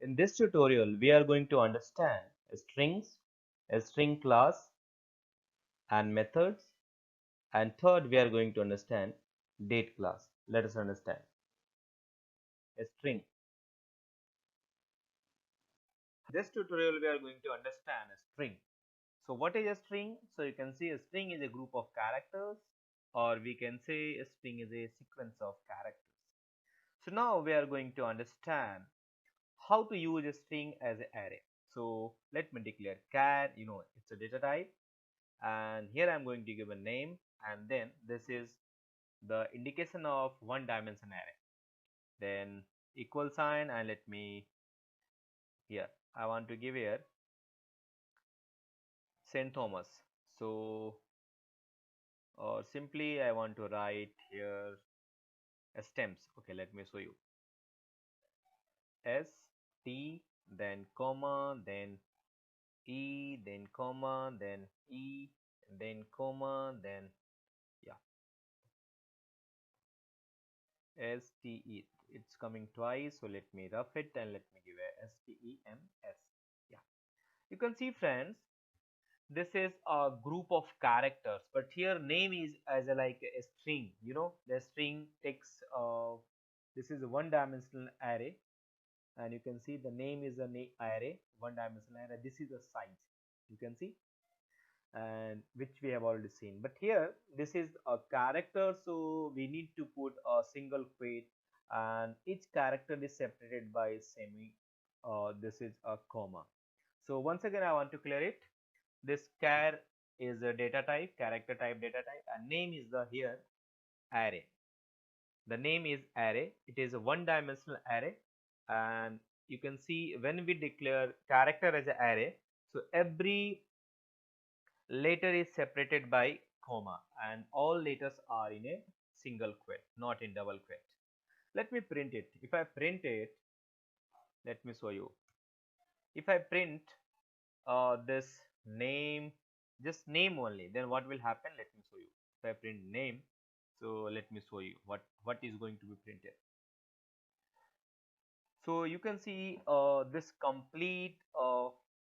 In this tutorial, we are going to understand strings, a string class and methods, and third, we are going to understand date class. Let us understand a string. This tutorial, we are going to understand a string. So what is a string? So you can see a string is a group of characters, or we can say a string is a sequence of characters. So now we are going to understand how to use a string as an array. So let me declare char, it's a data type, and here I'm going to give a name, and then this is the indication of one dimension array. Then equal sign, and let me here I want to give here St. Thomas. So or simply I want to write here stems. Okay, let me show you. S T, then comma, then E, then comma, then E, then comma, then yeah, S T E. It's coming twice, so let me rough it and let me give a S T E M S. Yeah, you can see, friends, this is a group of characters, but here name is as a like a string. The string takes this is a one dimensional array, and you can see the name is an array, one dimensional array. This is the size, you can see, and which we have already seen. But here this is a character, so we need to put a single quote, and each character is separated by semi, this is a comma. So once again I want to clear it. This char is a data type, character type data type, and name is the here array. The name is array. It is a one dimensional array, and you can see when we declare character as an array, so every letter is separated by comma, and all letters are in a single quote, not in double quote. Let me print it. If I print it, let me show you. If I print this name, just name only, then what will happen? Let me show you. If I print name, so let me show you what is going to be printed. So you can see this complete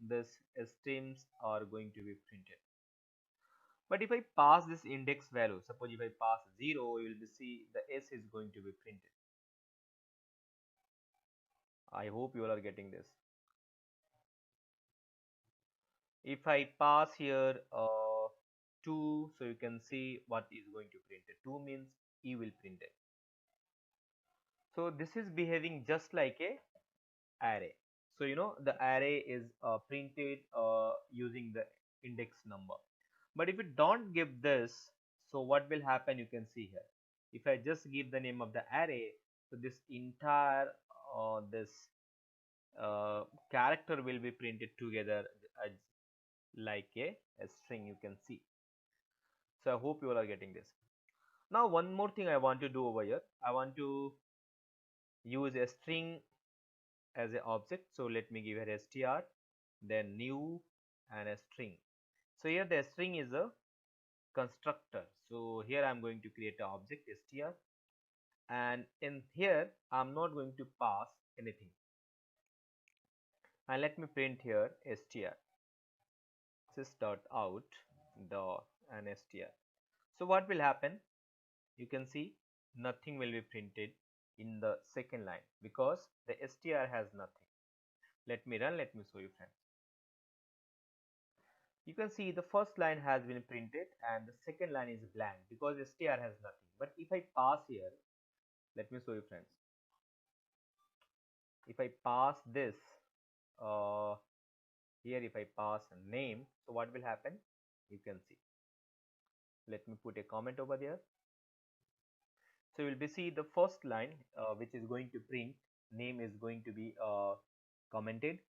this streams are going to be printed. But if I pass this index value, suppose if I pass 0, you will see the s is going to be printed. I hope you all are getting this. If I pass here 2, so you can see what is going to print it. 2 means e will print it. So this is behaving just like a array. So the array is printed using the index number. But if you don't give this, so what will happen? You can see here. If I just give the name of the array, so this entire this character will be printed together as like a string, you can see. So I hope you all are getting this. Now one more thing I want to do over here. I want to use a string as an object. So let me give it str, then new, and a string. So here the string is a constructor. So here I'm going to create an object str, and in here I'm not going to pass anything. And let me print here str sys.out dot and str. So what will happen? You can see nothing will be printed in the second line because the str has nothing. Let me run, let me show you, friends. You can see the first line has been printed and the second line is blank because str has nothing. But if I pass here, let me show you, friends. If I pass this uh, here, if I pass a name, so what will happen? You can see. Let me put a comment over there. So you will be see the first line which is going to print name is going to be commented.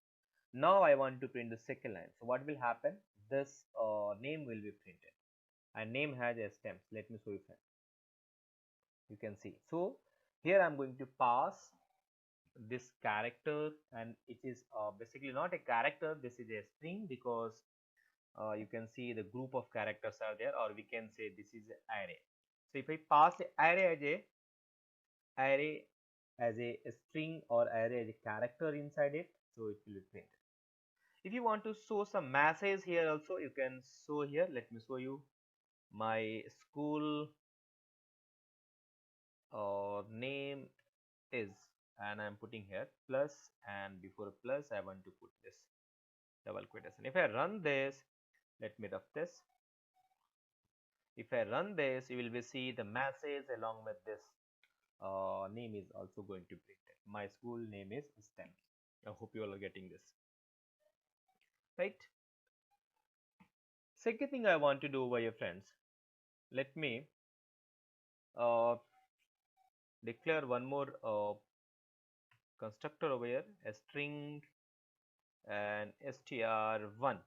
Now I want to print the second line. So what will happen? This name will be printed, and name has a stem. Let me show you, friends. You can see. So here I'm going to pass this character, and it is basically not a character. This is a string because you can see the group of characters are there, or we can say this is an array. So if I pass the array as a array as a string or array as a character inside it, so it will be printed. If you want to show some message here also, you can show here. Let me show you my school name is, and I'm putting here plus, and before plus I want to put this double quotation. If I run this, let me run this. If I run this, you will be see the message along with this name is also going to print it. My school name is STEM. I hope you all are getting this right. Second thing I want to do over here, friends, let me uh, declare one more constructor over here, a string and str1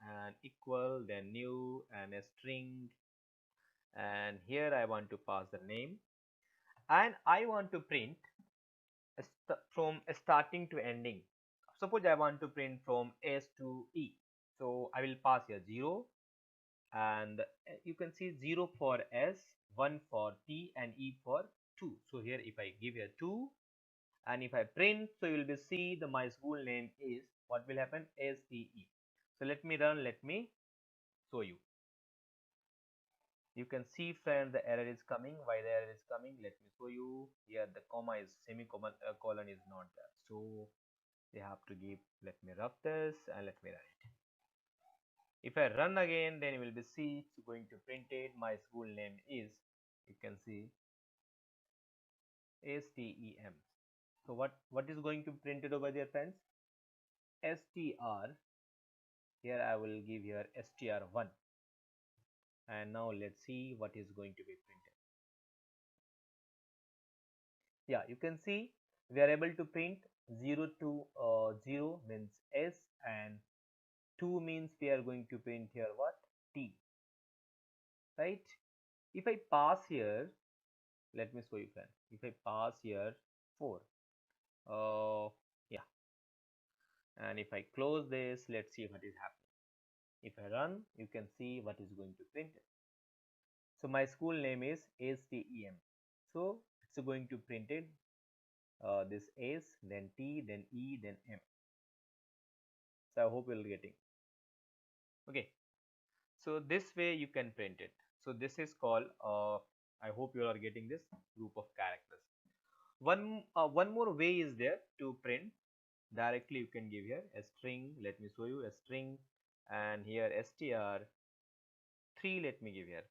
and equal, then new and a string, and here I want to pass the name, and I want to print from starting to ending. Suppose I want to print from S to E, so I will pass here 0, and you can see 0 for S, 1 for T, and E for 2. So here if I give here 2, and if I print, so you will be see the my school name is, what will happen, STE. So let me run, let me show you. You can see, friends, the error is coming. Why the error is coming? Let me show you. Here the comma is semicolon colon is not there, so they have to give. Let me rub this and let me run it. If I run again, then you will be see it's going to print it. My school name is, you can see, STEM. So what is going to be printed over there, friends? STR. Here I will give here STR1, and now let's see what is going to be printed. Yeah, you can see we are able to print 0 to 0 means S, and 2 means we are going to print here what, T, right? If I pass here, let me show you, friend. If I pass here 4, yeah, and if I close this, let's see what is happening. If I run, you can see what is going to print it. So my school name is STEM, so it's going to print it this S, then T, then E, then M. So I hope you're getting. Okay, so this way you can print it. So this is called I hope you are getting this group of characters. One more way is there to print directly. You can give here a string. Let me show you a string, and here str3. Let me give here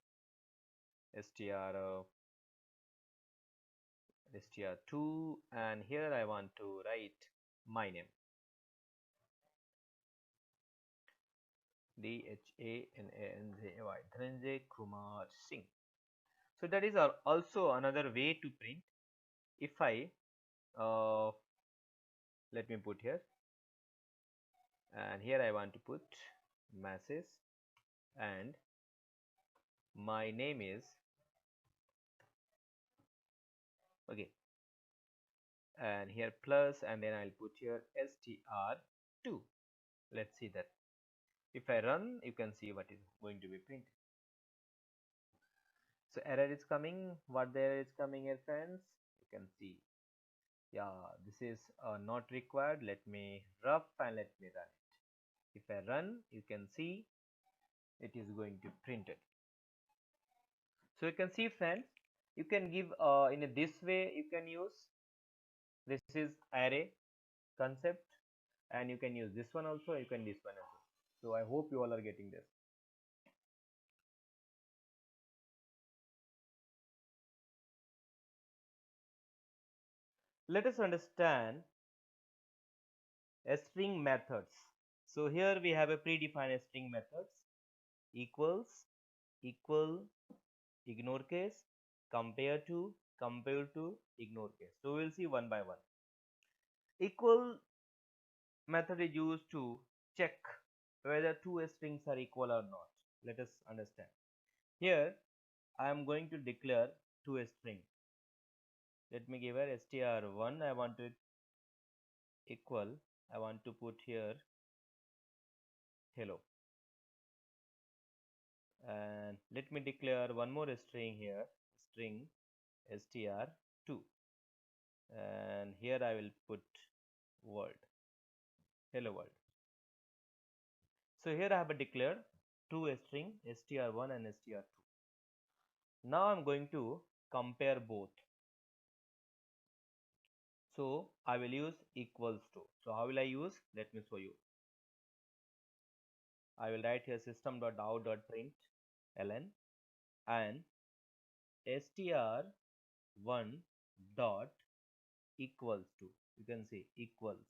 str2, and here I want to write my name, DHANANJY, Dhananjay Kumar Singh. So that is also another way to print. If I let me put here, and here I want to put message, and my name is, okay, and here plus, and then I'll put here str2. Let's see that. If I run, you can see what is going to be printed. So error is coming. What the error is coming here, friends? You can see. Yeah, this is not required. Let me rough and let me run it. If I run, you can see it is going to print it. So you can see, friends, you can give in this way you can use. This is array concept, and you can use this one also. You can this one also. So I hope you all are getting this. Let us understand a string methods. So here we have a predefined string methods: equals, equal, ignore case, compare to, ignore case. So we will see one by one. Equal method is used to check whether two strings are equal or not. Let us understand. Here I am going to declare two string. Let me give her str1. I want to equal. I want to put here hello, and let me declare one more string here, string str2. and here I will put world, hello world. So here I have declared two string str1 and str2. Now I'm going to compare both. So I will use equals to. So how will I use? Let me show you. I will write here system.out.println and str1 dot equals to. You can say equals,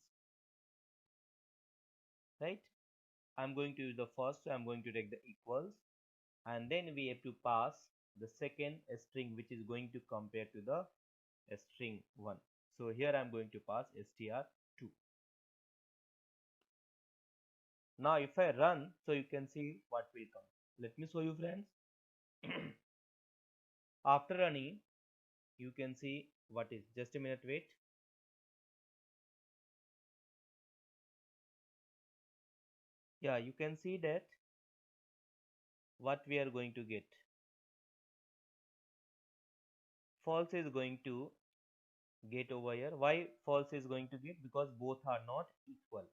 right? I'm going to use the first, so I'm going to take the equals, and then we have to pass the second string which is going to compare to the string 1. So here I'm going to pass str2. Now if I run, so you can see what will come. Let me show you, friends. After running, you can see what is. Just a minute, wait. Yeah, you can see that what we are going to get. False is going to get over here. Why false is going to get? Because both are not equal.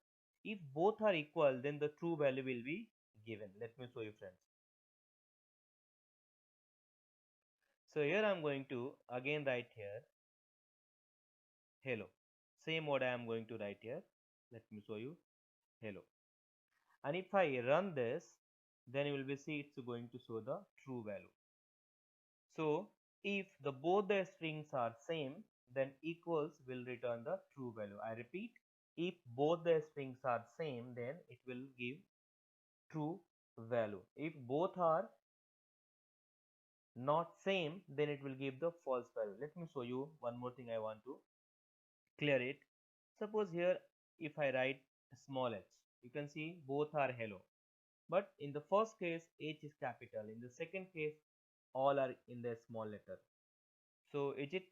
If both are equal, then the true value will be given. Let me show you, friends. So here I am going to again write here hello. Same word I am going to write here. Let me show you hello. And if I run this, then you will be see it's going to show the true value. So if the both the strings are same, then equals will return the true value. I repeat, if both the strings are same, then it will give true value. If both are not same, then it will give the false value. Let me show you one more thing. I want to clear it. Suppose here if I write small h, you can see both are hello, but in the first case h is capital, in the second case all are in the small letter. So is it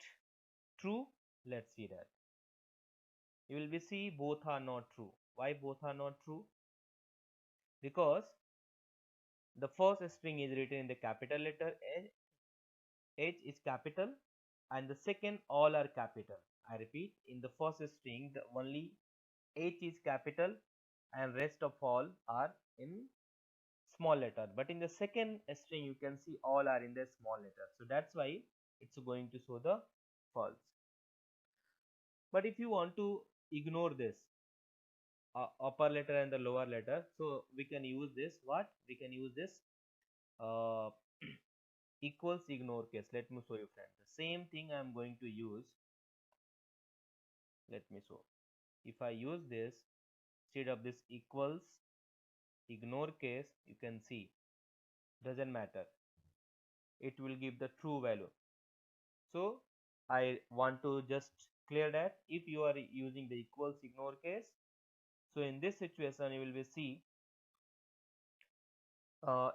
true? Let's see that. You will be see both are not true. Why both are not true? Because the first string is written in the capital letter, h is capital, and the second all are capital. I repeat, in the first string the only h is capital and rest of all are in small letter, but in the second string you can see all are in the small letter, so that's why it's going to show the false. But if you want to ignore this upper letter and the lower letter, so we can use this, what we can use this uh, equals ignore case. Let me show you, friends. The same thing I am going to use. Let me show. If I use this instead of this equals ignore case, you can see doesn't matter, it will give the true value. So I want to just clear that if you are using the equals ignore case, so in this situation you will be see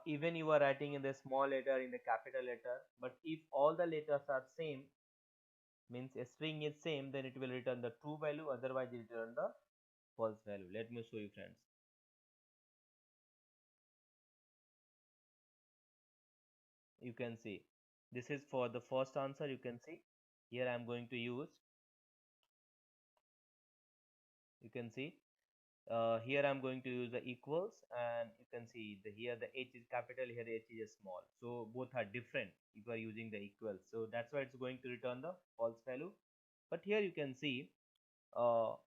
even you are writing in the small letter in the capital letter, but if all the letters are same, means a string is same, then it will return the true value, otherwise it will return the false value. Let me show you, friends. You can see this is for the first answer. You can see here I am going to use, you can see here I'm going to use the equals, and you can see the here the h is capital, here h is small, so both are different if you are using the equals, so that's why it's going to return the false value. But here you can see uh,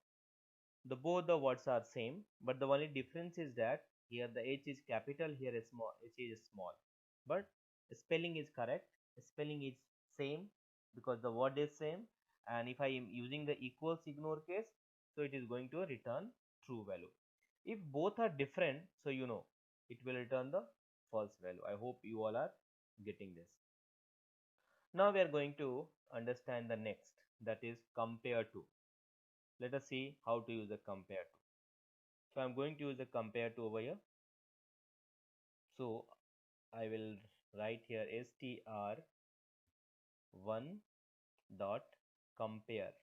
the both the words are same, but the only difference is that here the h is capital, here is small, h is small, but spelling is correct, spelling is same because the word is same. And if I am using the equals ignore case, so it is going to return true value. If both are different, so you know it will return the false value. I hope you all are getting this. Now we are going to understand the next, that is compare to. Let us see how to use the compare to. So I'm going to use the compare to over here. So I will write here str1 dot compare,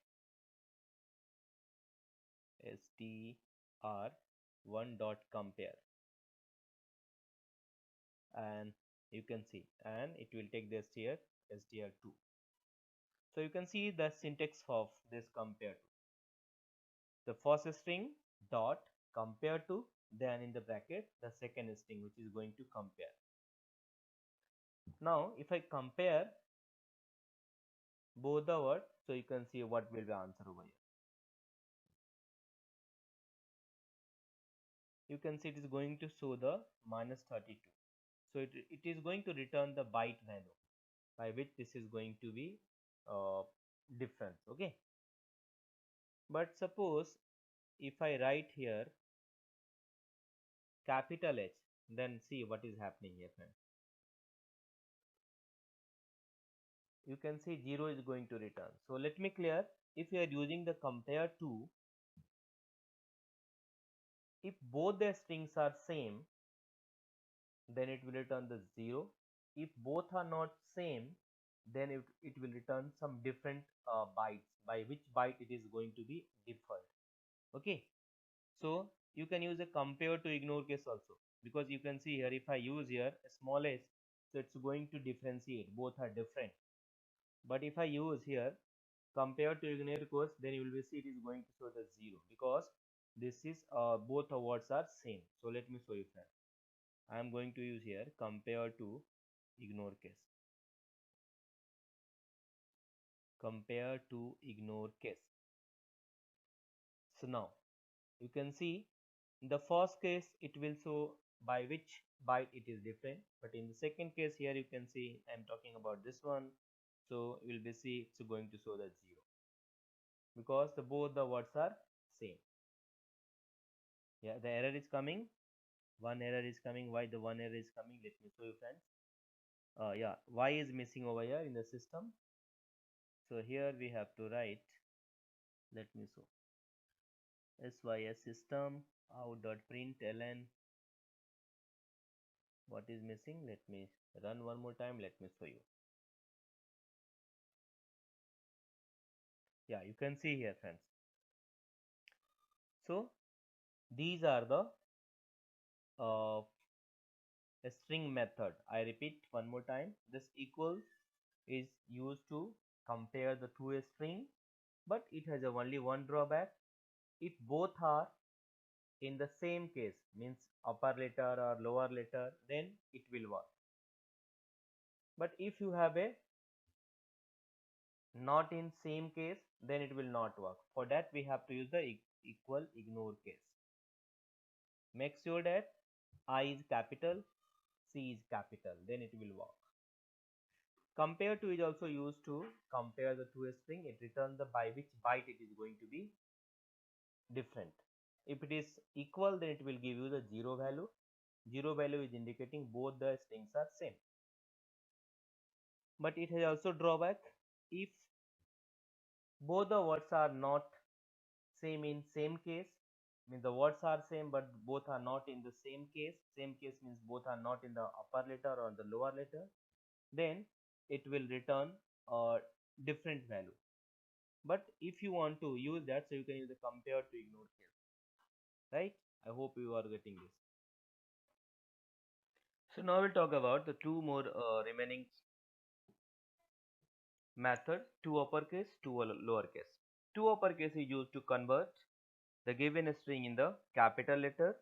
str1 dot compare, and you can see, and it will take the str2. So you can see the syntax of this compare to. The first string dot compare to, then in the bracket the second string which is going to compare. Now if I compare both the words, so you can see what will be answer over here. You can see it is going to show the -32. So it is going to return the byte value by which this is going to be uh, difference. Okay, but suppose if I write here capital H, then see what is happening here, friends. You can see 0 is going to return. So let me clear. If you are using the compare to, if both the strings are same, then it will return the 0. If both are not same, then it will return some different bytes, by which byte it is going to be differed. Okay, so you can use a compare to ignore case also, because you can see here if I use here a small h, so it's going to differentiate, both are different. But if I use here compare to ignore case, then you will see it is going to show the 0, because this is both the words are same. So let me show you, friends. I am going to use here compare to ignore case. Compare to ignore case. So now you can see in the first case it will show by which byte it is different, but in the second case here you can see I am talking about this one, so you will be see it's going to show the 0, because both the words are same. Yeah, the error is coming. One error is coming. Why the one error is coming? Let me show you, friends. Yeah, y is missing over here in the system. So here we have to write. Let me show. Sys system out.println. What is missing? Let me run one more time. Let me show you. Yeah, you can see here, friends. So these are the string method. I repeat one more time. This equal is used to compare the two string, but it has only one drawback. If both are in the same case, means upper letter or lower letter, then it will work. But if you have a not in same case, then it will not work. For that we have to use the equal ignore case. Make sure that I is capital, C is capital, then it will work. Compare to is also used to compare the two string. It returns the by which byte it is going to be different. If it is equal, then it will give you the 0 value. 0 value is indicating both the strings are same. But it has also drawback. If both the words are not same in same case, means the words are same but both are not in the same case. Same case means both are not in the upper letter or the lower letter. Then it will return a different value. But if you want to use that, so you can use the compare to ignore case, right? I hope you are getting this. So now we'll talk about the two more remaining method, two uppercase, two lowercase. Two uppercase is used to convert the given string in the capital letter,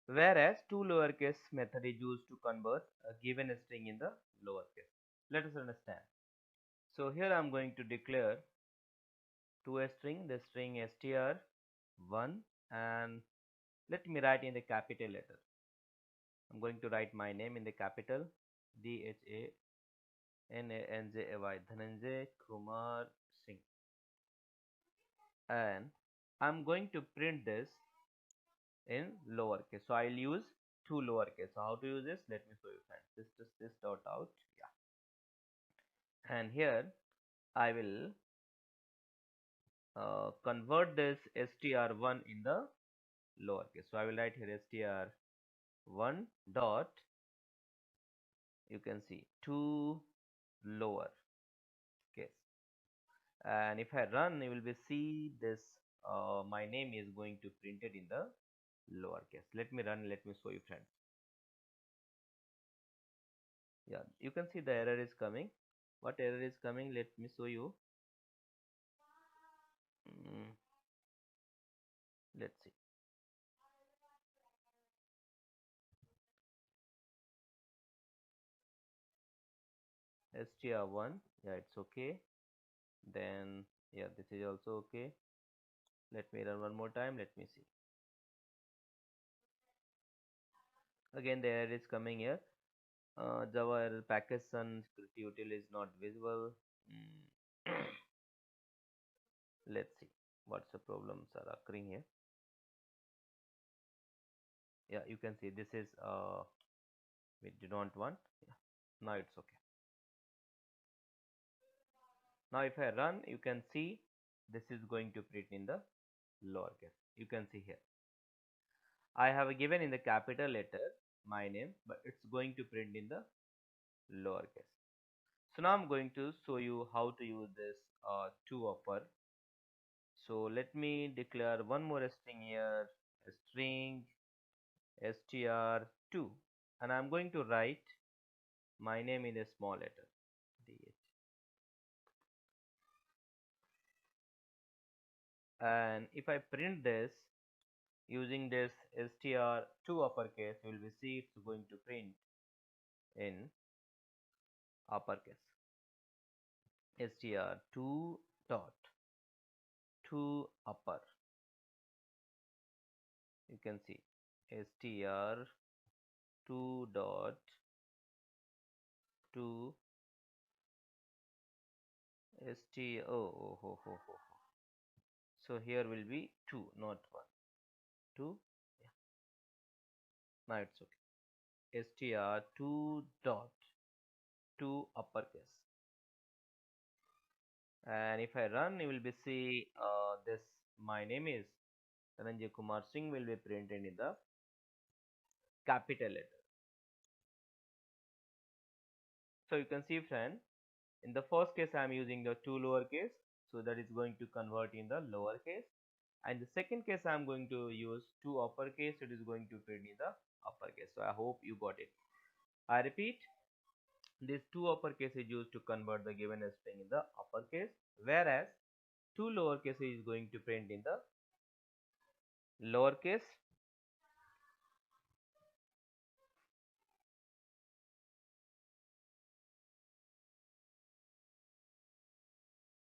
whereas two lowercase method is used to convert a given string in the lowercase. Let us understand. So here I am going to declare to a string, the string str1, and let me write in the capital letter. I'm going to write my name in the capital, DHANANJAY, Dhananjay Kumar Singh, and I'm going to print this in lowercase. So I'll use two lowercase. So how to use this? Let me show you, friends. This dot out, yeah, and here I will convert this str1 in the lowercase. So I will write here str1 dot, you can see, to lower case, and if I run, you will be see this my name is going to printed in the lowercase. Let me run, let me show you, friends. Yeah, you can see the error is coming. What error is coming? Let me show you. Mm, let's see. str1, yeah, it's okay. Then yeah, this is also okay. Let me run one more time. Let me see. Again, the error is coming here. Java error package sun security util is not visible. Mm. Let's see what's the problems are occurring here. Yeah, you can see this is we do not want. Yeah, now it's okay. Now if I run, you can see this is going to print in the lowercase. You can see here. I have given in the capital letter my name, but it's going to print in the lowercase. So now I'm going to show you how to use this to upper. So let me declare one more string here, a string str2, and I'm going to write my name in a small letter, DH. And if I print this using this str2 uppercase, you will see it's going to print in uppercase. str2 dot to upper. You can see str2 dot to oh. So here will be 2, not 1. 2. Yeah. Now it's okay. str2 dot to uppercase. And if I run, you will be see this. My name is Dhananjay Kumar Singh will be printed in the capital letter. So you can see, friend, in the first case I am using the 2 lowercase, so that is going to convert in the lowercase. And the second case I am going to use 2 uppercase, it is going to print in the uppercase. So I hope you got it. I repeat, this 2 uppercase is used to convert the given string in the uppercase, whereas 2 lowercase is going to print in the lowercase.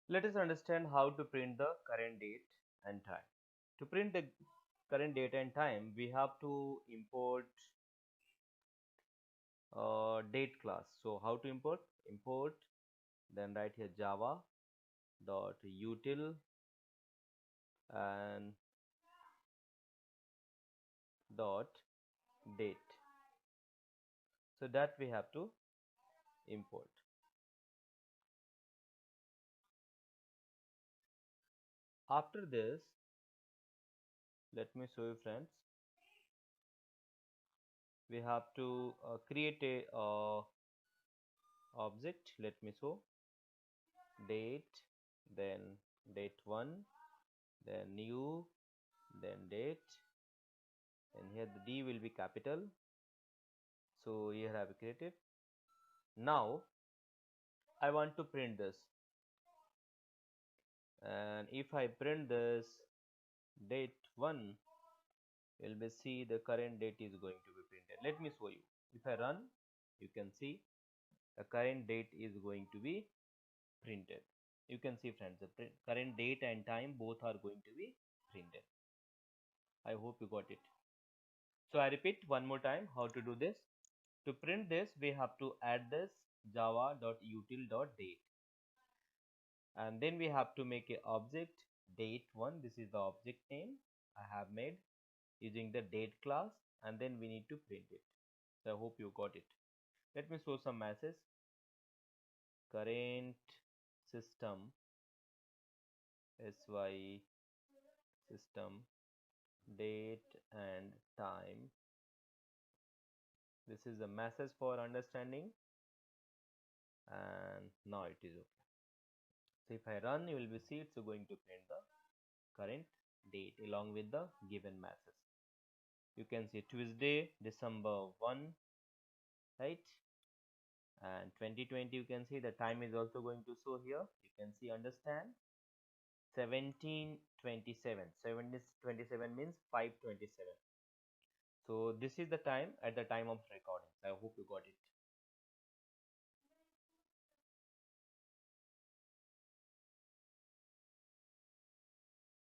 Let us understand how to print the current date and time. To print the current date and time, we have to import date class. So how to import? Import, then write here java dot util and dot date. So that we have to import. After this, let me show you, friends. We have to create a object. Let me show date, then date 1, then new, then date, and here the D will be capital. So here I have created. Now I want to print this, and if I print this date 1, you'll be see the current date is going to be printed. Let me show you. If I run, you can see the current date is going to be printed. You can see, friends, the current date and time both are going to be printed. I hope you got it. So I repeat one more time how to do this. To print this, we have to add this java.util.date, and then we have to make a object date1. This is the object name I have made using the date class, and then we need to print it. So I hope you got it. Let me show some messages. Current system sy system date and time. This is a message for understanding, and now it is okay. So if I run, you will be see it's going to print the current date along with the given message. You can see Tuesday, December 1, right? And 2020, you can see the time is also going to show here. You can see understand 17:27. 17:27 means 5:27. So this is the time at the time of recording. I hope you got it.